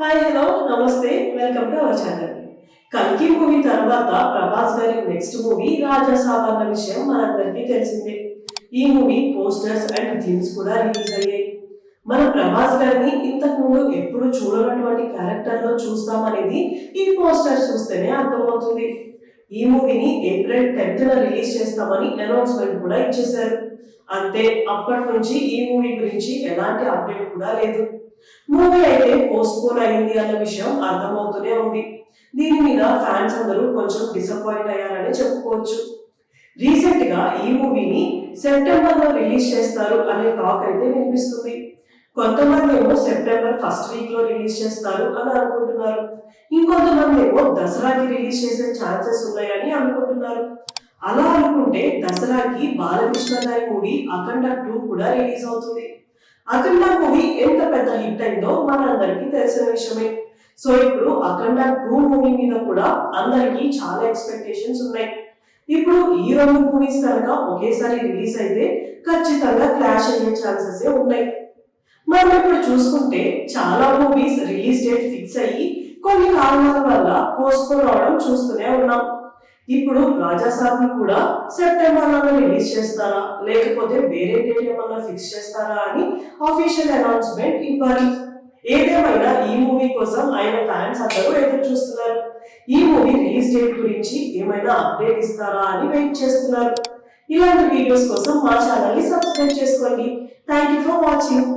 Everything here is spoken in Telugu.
హాయ్ హలో నమస్తే వెల్కమ్ టు అవర్ ఛానల్. కల్కి మూవీ తర్వాత ప్రభాస్ గారి నెక్స్ట్ మూవీ రాజాసాబ్ అన్న విషయం మనందరికీ తెలిసిందే. ఈ మూవీ పోస్టర్స్ అండ్ గ్లిమ్స్ కూడా రిలీజ్ అయ్యాయి. మన ప్రభాస్ గారిని ఇంతకు ముందు ఎప్పుడు చూడనటువంటి క్యారెక్టర్ లో చూస్తామనేది ఈ పోస్టర్ చూస్తేనే అర్థమవుతుంది. ఈ మూవీని ఏప్రిల్ 10th రిలీజ్ చేస్తామని అనౌన్స్మెంట్ కూడా ఇచ్చేశారు. అంతే, అప్పటి నుంచి ఈ మూవీ గురించి ఎలాంటి అప్డేట్ కూడా లేదు. మూవీ అయితే పోస్ట్పోన్ అయింది అన్న విషయం అర్థమవుతూనే ఉంది. దీని మీద ఫ్యాన్స్ అందరూ కొంచెం డిసప్పాయింట్ అయ్యారని చెప్పుకోవచ్చు. రీసెంట్ గా ఈ మూవీని సెప్టెంబర్ లో రిలీజ్ చేస్తారు అనే టాక్ అయితే వినిపిస్తుంది. కొంతమంది ఏమో సెప్టెంబర్ ఫస్ట్ వీక్ లో రిలీజ్ చేస్తారు అని అనుకుంటున్నారు. ఇంకొంతమంది ఏమో దసరాకి రిలీజ్ చేసే ఛాన్సెస్ ఉన్నాయని అనుకుంటున్నారు. అలా అనుకుంటే దసరాకి బాలకృష్ణ గారి మూవీ అఖండ 2 కూడా రిలీజ్ అవుతుంది. అఖండ మూవీ ఎంత పెద్ద హిట్ అయిందో మనందరికీ తెలిసిన విషయమే. సో ఇప్పుడు అఖండ 2 మూవీ మీద కూడా అందరికీ చాలా ఎక్స్పెక్టేషన్స్ ఉన్నాయి. ఇప్పుడు ఈ రెండు మూవీస్ కనుక ఒకేసారి రిలీజ్ అయితే ఖచ్చితంగా క్లాష్ అయ్యే ఛాన్సెస్ ఉన్నాయి. మనం ఇప్పుడు చూసుకుంటే చాలా మూవీస్ రిలీజ్ డేట్ ఫిక్స్ అయ్యి కొన్ని కారణాల వల్ల పోస్ట్పోన్ అవడం చూస్తూనే ఉన్నాం. ఇప్పుడు రాజాసాబ్ ని కూడా సెప్టెంబర్ లో రిలీజ్ చేస్తారా లేకపోతే వేరే డేట్ ఏమన్నా ఫిక్స్ చేస్తారా అని అఫీషియల్ అనౌన్స్మెంట్ ఇవ్వాలి. ఏదేమైనా ఈ మూవీ కోసం ఆయన ఫ్యాన్స్ అందరూ ఎదురు చూస్తున్నారు. ఈ మూవీ రిలీజ్ డేట్ గురించి ఏమైనా అప్డేట్ ఇస్తారా అని వెయిట్ చేస్తున్నారు. ఇలాంటి వీడియోస్ కోసం మా ఛానల్ ని సబ్స్క్రైబ్ చేసుకోండి. Thank you for watching.